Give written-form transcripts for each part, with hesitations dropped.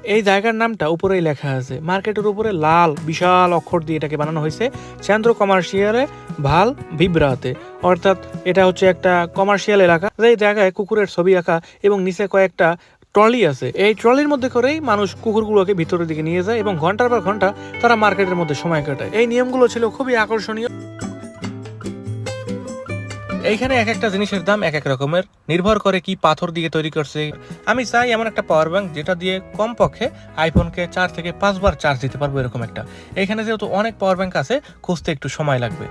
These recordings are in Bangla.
এই জায়গার নামটা উপরেই লেখা আছে, মার্কেটের উপরে লাল বিশাল অক্ষর দিয়ে এটাকে বানানো হয়েছে চন্দ্র কমার্শিয়ালে ভাল ভিব্রাতে। অর্থাৎ এটা হচ্ছে একটা কমার্শিয়াল এলাকা, যে জায়গায় কুকুরের ছবি আঁকা এবং নিচে কয়েকটা ট্রলি আছে। এই ট্রলির মধ্যে করেই মানুষ কুকুরগুলোকে ভিতরের দিকে নিয়ে যায় এবং ঘন্টার পর ঘন্টা তারা মার্কেটের মধ্যে সময় কাটায়। এই নিয়মগুলো ছিল খুবই আকর্ষণীয়। এইখানে এক একটা জিনিসের দাম এক এক রকমের, নির্ভর করে কি পাথর দিয়ে তৈরি করছে। আমি চাই এমন একটা পাওয়ার ব্যাংক যেটা দিয়ে কমপক্ষে আইফোনকে 4 থেকে 5 বার চার্জ দিতে পারবো, এরকম একটা। এখানে যেহেতু অনেক পাওয়ার ব্যাংক আছে, খুঁজতে একটু সময় লাগবে।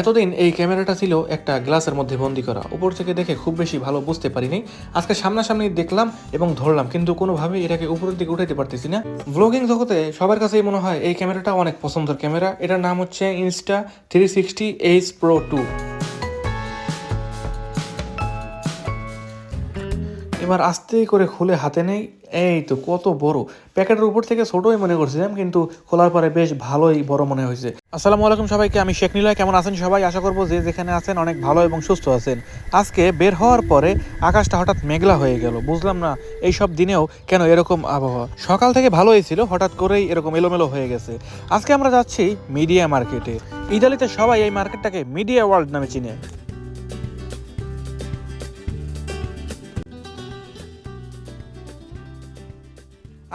এতদিন এই ক্যামেরাটা ছিল একটা গ্লাসের মধ্যে বন্দি করা, উপর থেকে দেখে খুব বেশি ভালো বুঝতে পারিনি। আজকে সামনাসামনি দেখলাম এবং ধরলাম, কিন্তু কোনোভাবে এটাকে উপরের দিকে উঠাইতে পারতেছি না। ব্লগিং জগতে সবার কাছেই মনে হয় এই ক্যামেরাটা অনেক পছন্দের ক্যামেরা। এটার নাম হচ্ছে Insta360 Pro 2। এবার আস্তে করে খুলে হাতে নেই, এই তো কত বড়! প্যাকেটের উপর থেকে ছোটই মনে করছিলাম, কিন্তু খোলার পরে বেশ ভালোই বড় মনে হয়েছে। আসসালামু আলাইকুম সবাইকে, আমি শেখ নিলয়। কেমন আছেন সবাই? আশা করবো যে যেখানে আছেন অনেক ভালো এবং সুস্থ আছেন। আজকে বের হওয়ার পরে আকাশটা হঠাৎ মেঘলা হয়ে গেল, বুঝলাম না এই সব দিনেও কেন এরকম আবহাওয়া। সকাল থেকে ভালোই ছিল, হঠাৎ করেই এরকম এলোমেলো হয়ে গেছে। আজকে আমরা যাচ্ছি মিডিয়া মার্কেটে। ইতালিতে সবাই এই মার্কেটটাকে মিডিয়া ওয়ার্ল্ড নামে চিনে।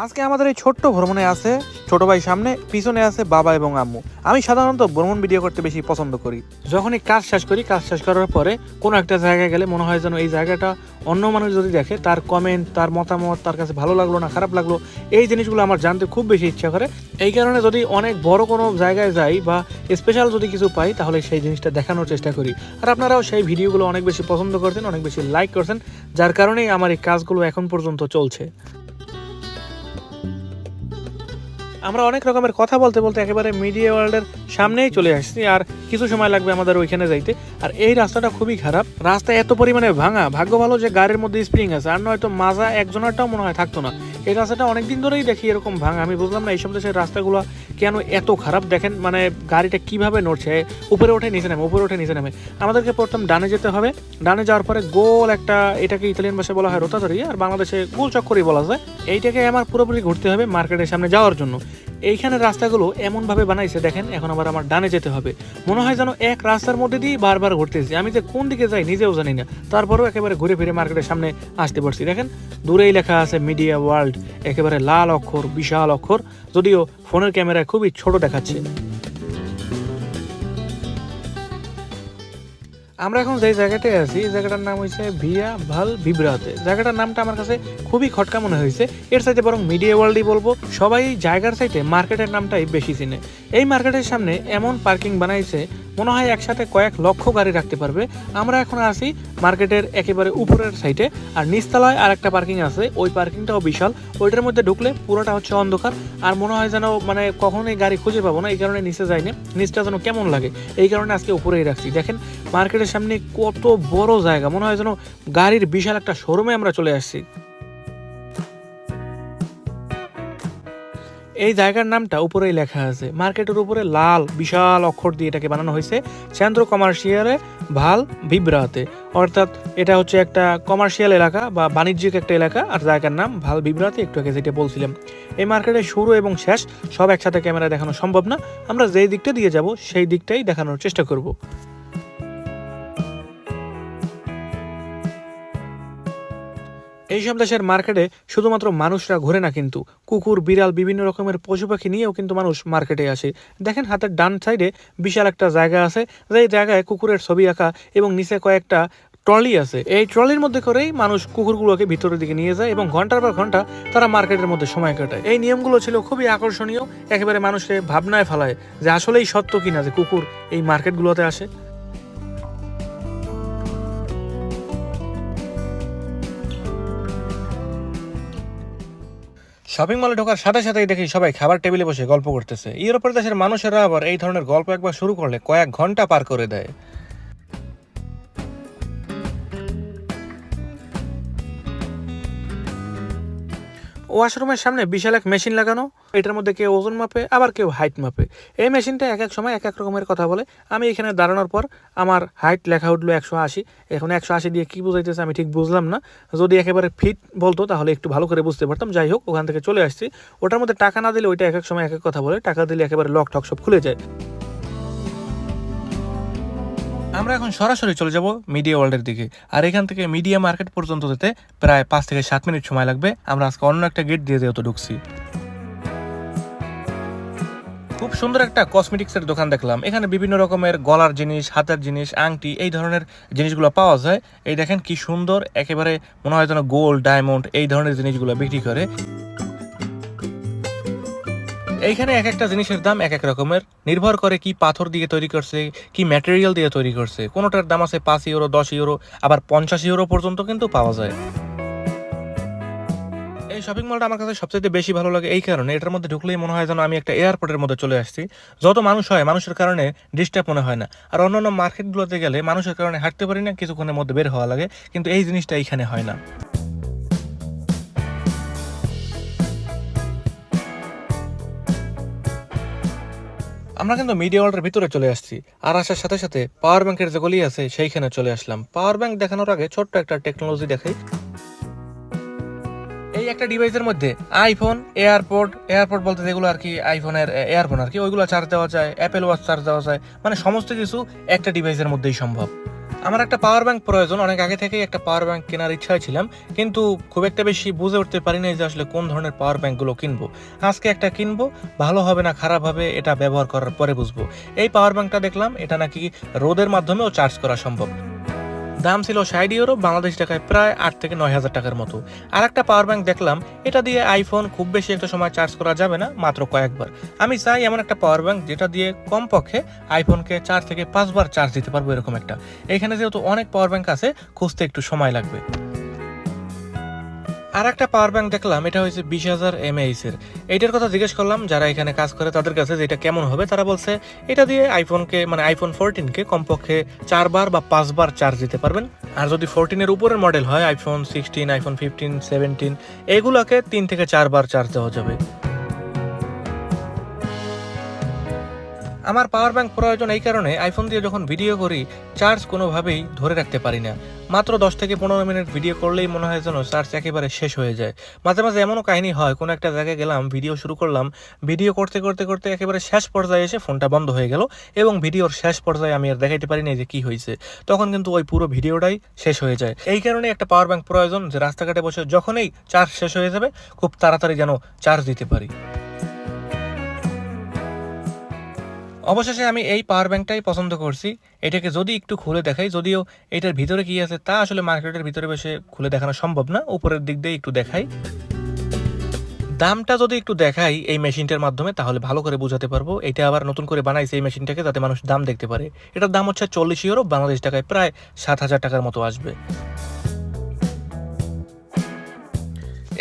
আজকে আমাদের এই ছোট্ট ভ্রমণে আছে ছোট ভাই সামনে, পিছনে আছে বাবা এবং আম্মু। আমি সাধারণত ভ্রমণ ভিডিও করতে বেশি পছন্দ করি। যখনই কাজ শেষ করি, কাজ শেষ করার পরে কোনো একটা জায়গায় গেলে মনে হয় যেন এই জায়গাটা অন্য মানুষ যদি দেখে, তার কমেন্ট, তার মতামত, তার কাছে ভালো লাগলো না খারাপ লাগলো, এই জিনিসগুলো আমার জানতে খুব বেশি ইচ্ছা করে। এই কারণে যদি অনেক বড় কোনো জায়গায় যাই বা স্পেশাল যদি কিছু পাই, তাহলে সেই জিনিসটা দেখানোর চেষ্টা করি। আর আপনারাও সেই ভিডিওগুলো অনেক বেশি পছন্দ করছেন, অনেক বেশি লাইক করছেন, যার কারণেই আমার এই কাজগুলো এখন পর্যন্ত চলছে। আমরা অনেক রকমের কথা বলতে বলতে একেবারে মিডিয়া ওয়ার্ল্ডের সামনেই চলে আসছি, আর কিছু সময় লাগবে আমাদের ওইখানে যাইতে। আর এই রাস্তাটা খুবই খারাপ, রাস্তা এত পরিমাণে ভাঙা, ভাগ্য ভালো যে গাড়ির মধ্যে স্প্রিং আছে, আর নয়তো মাজা একজনেরটাও মনে হয় থাকতো না। এই রাস্তাটা অনেকদিন ধরেই দেখি এরকম ভাঙা। আমি বুঝলাম না এইসব দেশের রাস্তাগুলো কেন এত খারাপ। দেখেন মানে গাড়িটা কিভাবে নড়ছে, উপরে ওঠে নিচে নামে, উপরে ওঠে নিচে নামে। আমাদেরকে প্রথম ডানে যেতে হবে, ডানে যাওয়ার পরে গোল একটা, এটাকে ইতালিয়ান ভাষায় বলা হয় রোতাদরি, আর বাংলাদেশে গোল চক্করই বলা যায়। এইটাকে আমার পুরোপুরি ঘুরতে হবে মার্কেটের সামনে যাওয়ার জন্য। এইখানে রাস্তাগুলো এমনভাবে বানাইছে দেখেন, এখন আবার আমার ডানে যেতে হবে। মনে হয় যেন এক রাস্তার মধ্যে দিয়ে বারবার ঘুরতেছি, আমি যে কোন দিকে যাই নিজেও জানি না। তারপরেও একেবারে ঘুরে ফিরে মার্কেটের সামনে আসতে পারছি। দেখেন দূরেই লেখা আছে মিডিয়া ওয়ার্ল্ড, একেবারে লাল অক্ষর, বিশাল অক্ষর, যদিও ফোনের ক্যামেরায় খুবই ছোট দেখাচ্ছে। আমরা এখন যে জায়গাটায় আছি, এই জায়গাটার নাম হয়েছে ভিয়া ভাল ভিব্রাতে। জায়গাটার নামটা আমার কাছে খুবই খটকা মনে হয়েছে। এর সাথে বরং মিডিয়া ওয়ার্ল্ডই বলবো। সবাই জায়গার চাইতে মার্কেটের নামটাই বেশি চিনে। এই মার্কেটের সামনে এমন পার্কিং বানাইছে, মনে হয় একসাথে কয়েক লক্ষ গাড়ি রাখতে পারবে। আমরা এখন আছি মার্কেটের একেবারে উপরের সাইডে, আর নিচতলায় আর একটা পার্কিং আছে, ওই পার্কিংটাও বিশাল। ওইটার মধ্যে ঢুকলে পুরোটা হচ্ছে অন্ধকার, আর মনে হয় যেন মানে কখনোই গাড়ি খুঁজে পাবো না। এই কারণে নিচে যাইনি, নিচটা যেন কেমন লাগে, এই কারণে আজকে উপরেই রাখছি। দেখেন মার্কেটের সামনে কত বড় জায়গা, মনে হয় যেন গাড়ির বিশাল একটা শোরুমে আমরা চলে আসছি। এই জায়গার নামটা উপরেই লেখা আছে, মার্কেটের উপরে লাল বিশাল অক্ষর দিয়ে এটাকে বানানো হয়েছে চন্দ্র কমার্শিয়ালে ভাল ভিব্রাতে। অর্থাৎ এটা হচ্ছে একটা কমার্শিয়াল এলাকা বা বাণিজ্যিক একটা এলাকা, আর জায়গার নাম ভাল ভিব্রাতে। একটু আগে যেটা বলছিলাম, এই মার্কেটের শুরু এবং শেষ সব একসাথে ক্যামেরা দেখানো সম্ভব না। আমরা যেই দিকটা দিয়ে যাব সেই দিকটাই দেখানোর চেষ্টা করব। এইসব দেশের মার্কেটে শুধুমাত্র মানুষরা ঘোরে না, কিন্তু কুকুর, বিড়াল, বিভিন্ন রকমের পশু পাখি নিয়েও কিন্তু মানুষ মার্কেটে আসে। দেখেন হাতের ডান সাইডে বিশাল একটা জায়গা আছে, যেই জায়গায় কুকুরের ছবি আঁকা এবং নিচে কয়েকটা ট্রলি আছে। এই ট্রলির মধ্যে করেই মানুষ কুকুরগুলোকে ভিতরের দিকে নিয়ে যায় এবং ঘন্টার পর ঘন্টা তারা মার্কেটের মধ্যে সময় কাটায়। এই নিয়মগুলো ছিল খুবই আকর্ষণীয়, একেবারে মানুষকে ভাবনায় ফেলায় যে আসলেই সত্য কিনা যে কুকুর এই মার্কেটগুলোতে আসে। শপিং মলে ঢোকার সাথে সাথেই দেখি সবাই খাবার টেবিলে বসে গল্প করতেছে। ইউরোপের দেশের মানুষেরা আবার এই ধরনের গল্প একবার শুরু করলে কয়েক ঘন্টা পার করে দেয়। ওয়াশরুমের সামনে বিশাল এক মেশিন লাগানো, এটার মধ্যে কেউ ওজন মাপে আবার কেউ হাইট মাপে। এই মেশিনটা এক এক সময় এক এক রকমের কথা বলে। আমি এখানে দাঁড়ানোর পর আমার হাইট লেখা উঠলো 180। এখন 180 দিয়ে কি বোঝাইতেছে আমি ঠিক বুঝলাম না। যদি একেবারে ফিট বলতো তাহলে একটু ভালো করে বুঝতে পারতাম। যাই হোক, ওখান থেকে চলে আসছি। ওটার মধ্যে টাকা না দিলে ওইটা এক এক সময় এক এক কথা বলে, টাকা দিলে একেবারে লক ঠক সব খুলে যায়। আমরা এখন সরাসরি চলে যাব মিডিয়া ওয়ার্ল্ডের দিকে। আর এখান থেকে মিডিয়া মার্কেট পর্যন্ত যেতে প্রায় 5 থেকে 7 মিনিট সময় লাগবে। আমরা আজকে অন্য একটা গেট দিয়ে যেহেতু ঢুকছি। খুব সুন্দর একটা কসমেটিক্সের দোকান দেখলাম। এখানে বিভিন্ন রকমের গলার জিনিস, হাতের জিনিস, আংটি, এই ধরনের জিনিসগুলো পাওয়া যায়। এই দেখেন কি সুন্দর, একেবারে মনে হয় যেন গোল্ড, ডায়মন্ড এই ধরনের জিনিসগুলো বিক্রি করে। এইখানে এক একটা জিনিসের দাম এক এক রকমের, নির্ভর করে কি পাথর দিয়ে তৈরি করছে, কি ম্যাটেরিয়াল দিয়ে তৈরি করছে। কোনোটার দাম আছে 5 ইউরো, 10 ইউরো, আবার 50 ইউরো পর্যন্ত কিন্তু পাওয়া যায়। এই শপিং মলটা আমার কাছে সবচেয়ে বেশি ভালো লাগে এই কারণে, এটার মধ্যে ঢুকলেই মনে হয় যেন আমি একটা এয়ারপোর্টের মধ্যে চলে আসছি। যত মানুষ হয়, মানুষের কারণে ডিস্টার্ব মনে হয় না। আর অন্যান্য মার্কেটগুলোতে গেলে মানুষের কারণে হাঁটতে পারি না, কিছুক্ষণের মধ্যে বের হওয়া লাগে, কিন্তু এই জিনিসটা এইখানে হয় না। আমরা কিন্তু মিডিয়া ওয়ার্ল্ডের ভিতরে চলে আসছি। আর আসার সাথে সাথে পাওয়ার ব্যাংকের যে গলি আছে সেইখানে চলে আসলাম। পাওয়ার ব্যাংক দেখানোর আগে ছোট্ট একটা টেকনোলজি দেখাই। এই একটা ডিভাইসের মধ্যে আইফোন, এয়ারপোর্ট বলতে যেগুলো আর কি আইফোনের এয়ারফোন আর কি, ওইগুলো চার্জ দেওয়া যায়, অ্যাপেল ওয়াচ চার্জ দেওয়া যায়, মানে সমস্ত কিছু একটা ডিভাইসের মধ্যেই সম্ভব। আমার একটা পাওয়ার ব্যাংক প্রয়োজন, অনেক আগে থেকেই একটা পাওয়ার ব্যাংক কেনার ইচ্ছায় ছিলাম, কিন্তু খুব একটা বেশি বুঝে উঠতে পারি না যে আসলে কোন ধরনের পাওয়ার ব্যাংকগুলো কিনবো। আজকে একটা কিনবো, ভালো হবে না খারাপ হবে এটা ব্যবহার করার পরে বুঝবো। এই পাওয়ার ব্যাংকটা দেখলাম, এটা নাকি রোদের মাধ্যমেও চার্জ করা সম্ভব। দাম ছিল 60 ইউরো, বাংলাদেশ টাকায় প্রায় 8 থেকে 9 হাজার টাকার মতো। আর একটা পাওয়ার ব্যাংক দেখলাম, এটা দিয়ে আইফোন খুব বেশি একটা সময় চার্জ করা যাবে না, মাত্র কয়েকবার। আমি চাই এমন একটা পাওয়ার ব্যাংক যেটা দিয়ে কমপক্ষে আইফোনকে 4 থেকে 5 বার চার্জ দিতে পারবো, এরকম একটা। এখানে যেহেতু অনেক পাওয়ার ব্যাংক আছে, খুঁজতে একটু সময় লাগবে। আর একটা পাওয়ার ব্যাংক দেখলাম, এটা হয়েছে 20,000 mAh এর। এইটার কথা জিজ্ঞেস করলাম যারা এখানে কাজ করে তাদের কাছে, যে এটা কেমন হবে। তারা বলছে এটা দিয়ে আইফোনকে, মানে আইফোন 14কে কমপক্ষে 4 বার বা 5 বার চার্জ দিতে পারবেন। আর যদি 14 এর উপরের মডেল হয়, আইফোন 16, আইফোন 15, 17, এগুলোকে 3 থেকে 4 বার চার্জ দেওয়া যাবে। আমার পাওয়ার ব্যাংক প্রয়োজন এই কারণে, আইফোন দিয়ে যখন ভিডিও করি চার্জ কোনোভাবেই ধরে রাখতে পারি না। মাত্র 10 থেকে 15 মিনিট ভিডিও করলেই মনে হয় যেন চার্জ একেবারে শেষ হয়ে যায়। মাঝে মাঝে এমনও কাহিনী হয়, কোনো একটা জায়গায় গেলাম, ভিডিও শুরু করলাম, ভিডিও করতে করতে করতে একেবারে শেষ পর্যায়ে এসে ফোনটা বন্ধ হয়ে গেল, এবং ভিডিওর শেষ পর্যায়ে আমি আর দেখাইতে পারি না যে কি হয়েছে। তখন কিন্তু ওই পুরো ভিডিওটাই শেষ হয়ে যায়। এই কারণে একটা পাওয়ার ব্যাংক প্রয়োজন, যে রাস্তাঘাটে বসে যখনই চার্জ শেষ হয়ে যাবে খুব তাড়াতাড়ি যেন চার্জ দিতে পারি। অবশেষে আমি এই পাওয়ার ব্যাংকটাই পছন্দ করছি। এটাকে যদি একটু খুলে দেখাই, যদিও এটার ভিতরে কি আছে তা আসলে মার্কেটের ভিতরে বসে খুলে দেখানো সম্ভব না, উপরের দিক দিয়ে একটু দেখাই। দামটা যদি একটু দেখাই এই মেশিনটার মাধ্যমে, তাহলে ভালো করে বোঝাতে পারবো। এটা আবার নতুন করে বানাইছে এই মেশিনটাকে, যাতে মানুষ দাম দেখতে পারে। এটার দাম হচ্ছে 40 ইউরো, বাংলাদেশ টাকায় প্রায় 7,000 টাকার মতো আসবে।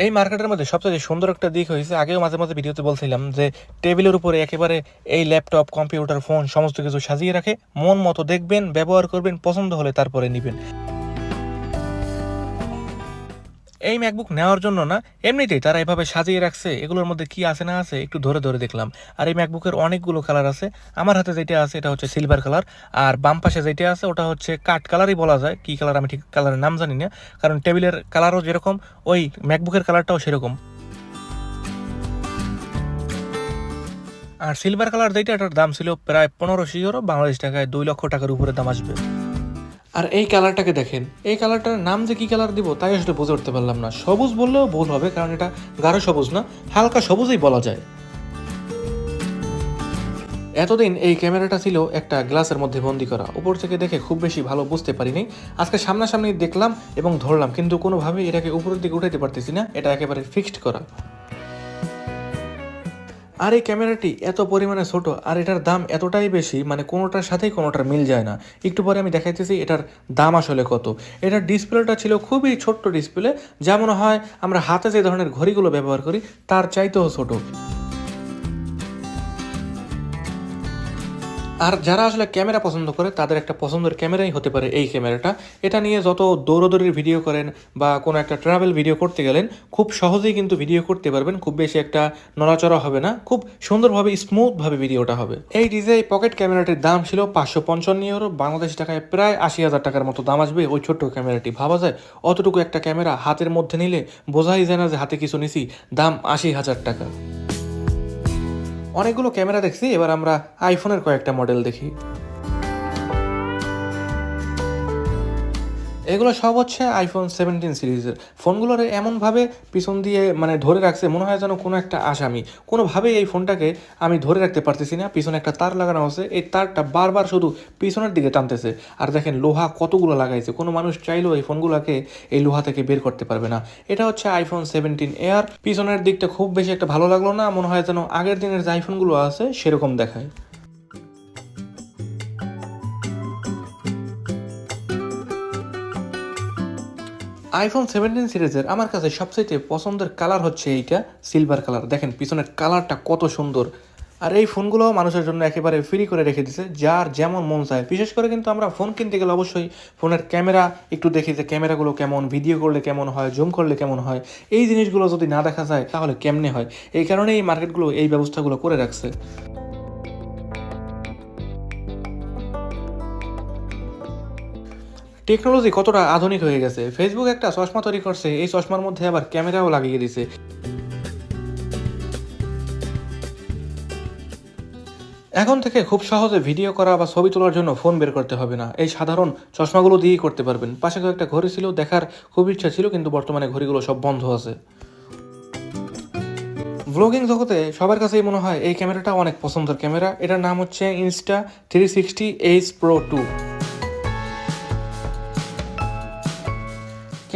এই মার্কেটের মধ্যে সবচেয়ে সুন্দর একটা দিক হয়েছে, আগেও মাঝে মাঝে ভিডিওতে বলছিলাম, যে টেবিলের উপরে একেবারে এই ল্যাপটপ, কম্পিউটার, ফোন সমস্ত কিছু সাজিয়ে রাখে। মন মতো দেখবেন, ব্যবহার করবেন, পছন্দ হলে তারপরে নেবেন। এই ম্যাকবুক নেওয়ার জন্য না, এমনিতেই তারা এভাবে সাজিয়ে রাখছে, এগুলোর মধ্যে কি আছে না আছে একটু ধরে ধরে দেখলাম। আর এই ম্যাকবুকের অনেকগুলো কালার আছে। আমার হাতে যেটা আছে এটা হচ্ছে সিলভার কালার, আর বাম পাশে যেটা আছে ওটা হচ্ছে কাঠ কালারই বলা যায়। কি কালার আমি ঠিক কালারের নাম জানি না, কারণ টেবিলের কালারও যেরকম ওই ম্যাকবুকের কালারটাও সেরকম। আর সিলভার কালার যেটা, এটার দাম ছিল প্রায় 1500 ইউরো, বাংলাদেশ টাকায় 2 লক্ষ টাকার উপরে দাম আসবে। আর এই কালারটাকে দেখেন, এই কালারটার নাম যে কি কালার দিব তাই আসলে বুঝে উঠতে পারলাম না। সবুজ বললেও ভুল হবে, কারণ এটা গাঢ় সবুজ না, হালকা সবুজই বলা যায়। এতদিন এই ক্যামেরাটা ছিল একটা গ্লাসের মধ্যে বন্দি করা, উপর থেকে দেখে খুব বেশি ভালো বুঝতে পারিনি। আজকে সামনাসামনি দেখলাম এবং ধরলাম, কিন্তু কোনোভাবেই এটাকে উপরের দিকে উঠাইতে পারতেছি না, এটা একেবারে ফিক্সড করা। আর এই ক্যামেরাটি এত পরিমাণে ছোট, আর এটার দাম এতটাই বেশি, মানে কোনোটার সাথেই কোনোটার মিল যায় না। একটু পরে আমি দেখাইতেছি এটার দাম আসলে কত। এটার ডিসপ্লেটা ছিল খুবই ছোট্ট ডিসপ্লে, যা মনে হয় আমরা হাতে যে ধরনের ঘড়িগুলো ব্যবহার করি তার চাইতেও ছোট। আর যারা আসলে ক্যামেরা পছন্দ করে তাদের একটা পছন্দের ক্যামেরাই হতে পারে এই ক্যামেরাটা। এটা নিয়ে যত দৌড়দৌড়ির ভিডিও করেন বা কোনো একটা ট্রাভেল ভিডিও করতে গেলেন খুব সহজেই কিন্তু ভিডিও করতে পারবেন, খুব বেশি একটা নড়াচড়া হবে না, খুব সুন্দরভাবে স্মুথভাবে ভিডিওটা হবে। এই ডিজে পকেট ক্যামেরাটির দাম ছিল 555 ইউরো, বাংলাদেশি টাকায় প্রায় 80,000 টাকার মতো দাম আসবে ওই ছোট্ট ক্যামেরাটি। ভাবা যায় অতটুকু একটা ক্যামেরা হাতের মধ্যে নিলে বোঝাই যায় না যে হাতে কিছু নিছি, দাম 80,000 টাকা। অনেকগুলো ক্যামেরা দেখছি, এবার আমরা আইফোনের কয়েকটা মডেল দেখি। এগুলো সব হচ্ছে আইফোন 17 সিরিজের ফোনগুলোর। এমনভাবে পিছন দিয়ে মানে ধরে রাখছে মনে হয় যেন কোনো একটা আসামি। কোনোভাবেই এই ফোনটাকে আমি ধরে রাখতে পারতেছি না। পিছনে একটা তার লাগানো আছে, এই তারটা বারবার শুধু পিছনের দিকে টানতেছে। আর দেখেন লোহা কতগুলো লাগাইছে, কোনো মানুষ চাইলেও এই ফোনগুলোকে এই লোহা থেকে বের করতে পারবে না। এটা হচ্ছে আইফোন 17 এয়ার। পিছনের দিকটা খুব বেশি একটা ভালো লাগলো না, মনে হয় যেন আগের দিনের যে আইফোনগুলো আছে সেরকম দেখায়। আইফোন 17 সিরিজের আমার কাছে সবচেয়ে পছন্দের কালার হচ্ছে এইটা, সিলভার কালার। দেখেন পিছনের কালারটা কত সুন্দর। আর এই ফোনগুলো মানুষের জন্য একেবারে ফ্রি করে রেখে দিছে, যার যেমন মন চায়। বিশেষ করে কিন্তু আমরা ফোন কিনতে গেলে অবশ্যই ফোনের ক্যামেরা একটু দেখি যে ক্যামেরাগুলো কেমন, ভিডিও করলে কেমন হয়, জুম করলে কেমন হয়। এই জিনিসগুলো যদি না দেখা যায় তাহলে কেমনে হয়। এই কারণে এই মার্কেটগুলো এই ব্যবস্থাগুলো করে রাখছে। টেকনোলজি কতটা আধুনিক হয়ে গেছে। ফেসবুক একটা চশমা তৈরি করছে, এই চশমার মধ্যে আবার ক্যামেরাও লাগিয়ে দিছে। এখন থেকে খুব সহজে ভিডিও করা বা ছবি তোলার জন্য ফোন বের করতে হবে না, এই সাধারণ চশমাগুলো দিয়েই করতে পারবেন। পাশে কয়েকটা ঘড়ি ছিল, দেখার খুব ইচ্ছা ছিল, কিন্তু বর্তমানে ঘড়িগুলো সব বন্ধ আছে। ব্লগিং জগতে সবার কাছেই মনে হয় এই ক্যামেরাটা অনেক পছন্দের ক্যামেরা। এটার নাম হচ্ছে Insta360 Ace Pro 2।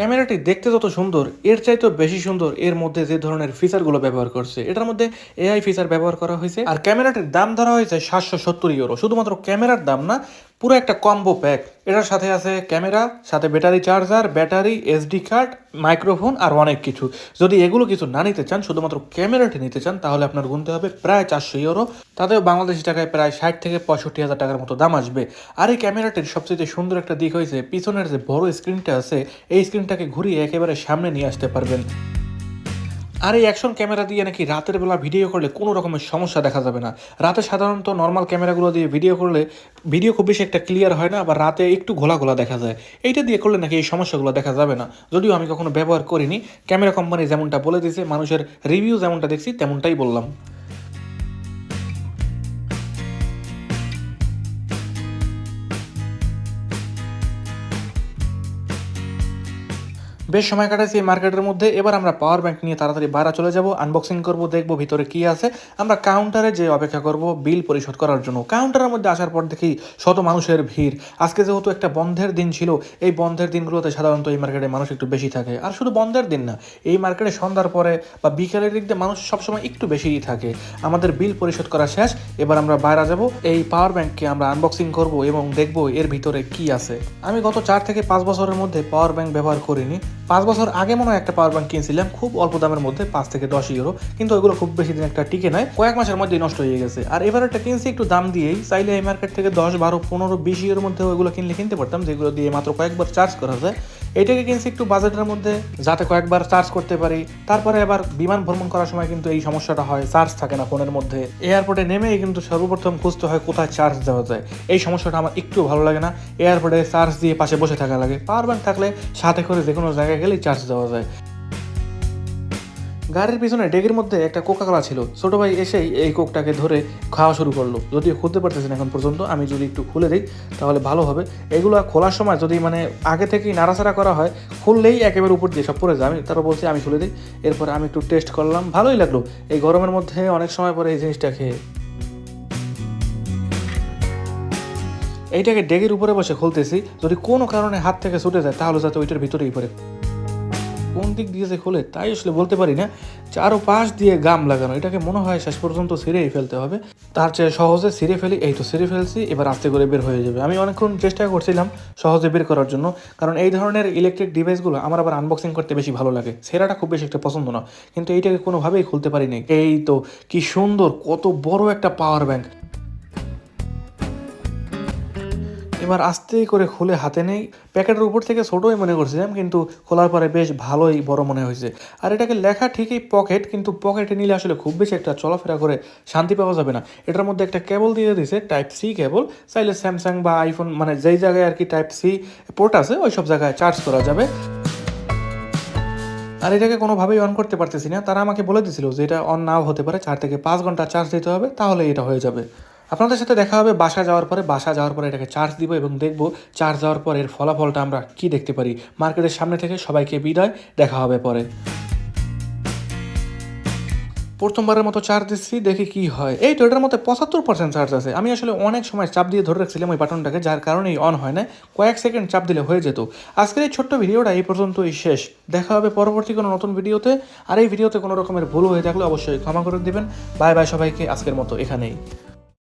ক্যামেরাটি দেখতে যত সুন্দর, এর চাইতেও বেশি সুন্দর এর মধ্যে যে ধরনের ফিচারগুলো ব্যবহার করছে। এটার মধ্যে এআই ফিচার ব্যবহার করা হয়েছে। আর ক্যামেরাটির দাম ধরা হয়েছে 770 ইউরো। শুধুমাত্র ক্যামেরার দাম না, পুরো একটা কম্বো প্যাক। এটার সাথে আছে ক্যামেরা, সাথে battery charger, battery, SD card, microphone আর অনেক কিছু। যদি এগুলো কিছু না নিতে চান, শুধুমাত্র ক্যামেরাটি নিতে চান, তাহলে আপনার গুনতে হবে প্রায় 400 ইউরো। তাতেও বাংলাদেশি টাকায় প্রায় 60 থেকে 65,000 টাকার মতো দাম আসবে। আর এই ক্যামেরাটির সবচেয়ে সুন্দর একটা দিক হয়েছে পিছনের যে বড় স্ক্রিনটা আছে, এই স্ক্রিনটাকে ঘুরিয়ে একেবারে সামনে নিয়ে আসতে পারবেন। আর এই অ্যাকশন ক্যামেরা দিয়ে নাকি রাতের বেলা ভিডিও করলে কোনো রকমের সমস্যা দেখা যাবে না। রাতে সাধারণত নর্মাল ক্যামেরাগুলো দিয়ে ভিডিও করলে ভিডিও খুব বেশি একটা ক্লিয়ার হয় না, বা রাতে একটু ঘোলা ঘোলা দেখা যায়। এইটা দিয়ে করলে নাকি এই সমস্যাগুলো দেখা যাবে না। যদিও আমি কখনো ব্যবহার করিনি, ক্যামেরা কোম্পানি যেমনটা বলে দিয়েছে, মানুষের রিভিউ যেমনটা দেখছি তেমনটাই বললাম। বেশ সময় কাটাইছি এই মার্কেটের মধ্যে। এবার আমরা পাওয়ার ব্যাংক নিয়ে তাড়াতাড়ি বাইরে চলে যাব, আনবক্সিং করব, দেখব ভিতরে কি আছে। আমরা কাউন্টারে যে অপেক্ষা করব বিল পরিশোধ করার জন্য। কাউন্টারের মধ্যে আসার পর দেখি শত মানুষের ভিড়। আজকে যেহেতু একটা বন্ধের দিন ছিল, এই বন্ধের দিনগুলোতে সাধারণত এই মার্কেটে মানুষ একটু বেশি থাকে। আর শুধু বন্ধের দিন না, এই মার্কেটে সন্ধ্যার পরে বা বিকেলের দিক দিয়ে মানুষ সবসময় একটু বেশিই থাকে। আমাদের বিল পরিশোধ করা শেষ, এবার আমরা বাইরে যাব। এই পাওয়ার ব্যাংককে আমরা আনবক্সিং করব এবং দেখব এর ভিতরে কি আছে। আমি গত 4 থেকে 5 বছরের মধ্যে পাওয়ার ব্যাংক ব্যবহার করিনি। 5 বছর আগে মনে হয় একটা পাওয়ার ব্যাংক কিনছিলাম খুব অল্প দামের মধ্যে, 5 থেকে 10 ইউরো, কিন্তু ওইগুলো খুব বেশি দিন একটা টিকে নয়, কয়েক মাসের মধ্যেই নষ্ট হয়ে গেছে। আর এবার একটা কিনছি একটু দাম দিয়েই, চাইলে এই মার্কেট থেকে 10, 12, 15, 20 ইউরোর মধ্যে ওইগুলো কিনলে কিনতে পারতাম, যেগুলো দিয়ে মাত্র কয়েকবার চার্জ করা যায়। এইটাকে কিনছি একটু বাজেটের মধ্যে, যাতে কয়েকবার চার্জ করতে পারি। তারপরে আবার বিমান ভ্রমণ করার সময় কিন্তু এই সমস্যাটা হয়, চার্জ থাকে না ফোনের মধ্যে। এয়ারপোর্টে নেমেই কিন্তু সর্বপ্রথম খুঁজতে হয় কোথায় চার্জ দেওয়া যায়। এই সমস্যাটা আমার একটু ভালো লাগে না। এয়ারপোর্টে চার্জ দিয়ে পাশে বসে থাকা লাগে। পাওয়ার ব্যাংক থাকলে সাথে করে যে কোনো জায়গায় গেলেই চার্জ দেওয়া যায়। গাড়ির পিছনে ডেগের মধ্যে একটা কোকাকোলা ছিল। ছোটো ভাই এসেই এই কোকটাকে ধরে খাওয়া শুরু করলো। যদিও খুলতে পারতেছেন এখন পর্যন্ত, আমি যদি একটু খুলে দিই তাহলে ভালো হবে। এগুলো খোলার সময় যদি মানে আগে থেকেই নাড়াচাড়া করা হয়, খুললেই একেবারে উপর দিয়ে সব পড়ে যায়। আমি তারপর বলছি আমি খুলে দিই। এরপর আমি একটু টেস্ট করলাম, ভালোই লাগলো এই গরমের মধ্যে অনেক সময় পরে এই জিনিসটা খেয়ে। এইটাকে ডেগের উপরে বসে খুলতেছি, যদি কোনো কারণে হাত থেকে ছুটে যায় তাহলে যাতে ওইটার ভিতরেই পড়ে। কোন দিক দিয়ে যে খোলে তাই আসলে বলতে পারি না। চারো পাশ দিয়ে গাম লাগানো, এটাকে মনে হয় শেষ পর্যন্ত ছিঁড়েই ফেলতে হবে। তার চেয়ে সহজে ছিঁড়ে ফেলি। এই তো ছিঁড়ে ফেলছি, এবার আস্তে করে বের হয়ে যাবে। আমি অনেকক্ষণ চেষ্টা করছিলাম সহজে বের করার জন্য, কারণ এই ধরনের ইলেকট্রিক ডিভাইসগুলো আমার আবার আনবক্সিং করতে বেশি ভালো লাগে। ছেঁড়াটা খুব বেশি একটা পছন্দ না, কিন্তু এইটাকে কোনোভাবেই খুলতে পারিনি। এই তো কি সুন্দর, কত বড় একটা পাওয়ার ব্যাংক। এবার আস্তে করে খুলে হাতে নেই। প্যাকেটের উপর থেকে ছোটোই মনে করছিলাম, কিন্তু খোলার পরে বেশ ভালোই বড় মনে হয়েছে। আর এটাকে লেখা ঠিকই পকেট, কিন্তু পকেটে নিলে আসলে খুব বেশি একটা চলাফেরা করে শান্তি পাওয়া যাবে না। এটার মধ্যে একটা কেবল দিয়ে দিয়েছে, টাইপ সি কেবল। চাইলে স্যামসাং বা আইফোন মানে যেই জায়গায় আর কি টাইপ সি পোর্ট আছে ওই সব জায়গায় চার্জ করা যাবে। আর এটাকে কোনোভাবেই অন করতে পারতেছি না। তারা আমাকে বলে দিছিল যে এটা অন নাও হতে পারে, 4 থেকে 5 ঘন্টা চার্জ দিতে হবে, তাহলে এটা হয়ে যাবে। আপনাদের সাথে দেখা হবে বাসা যাওয়ার পরে এটাকে চার্জ দিব এবং দেখব চার্জ দেওয়ার পর এর ফলাফলটা আমরা কি দেখতে পারি। মার্কেটের সামনে থেকে সবাইকে বিদায়, দেখা হবে পরে। প্রথমবারের মতো চার্জ দিচ্ছি, দেখি কি হয়। এই তো এটার মধ্যে 75% চার্জ আছে। আমি আসলে অনেক সময় চাপ দিয়ে ধরে রাখছিলাম ওই বাটনটাকে, যার কারণেই অন হয় না। কয়েক সেকেন্ড চাপ দিলে হয়ে যেত। আজকের এই ছোট্ট ভিডিওটা এই পর্যন্তই শেষ। দেখা হবে পরবর্তী কোনো নতুন ভিডিওতে। আর এই ভিডিওতে কোনো রকমের ভুল হয়ে থাকলে অবশ্যই ক্ষমা করে দিবেন। বাই বাই সবাইকে, আজকের মতো এখানেই।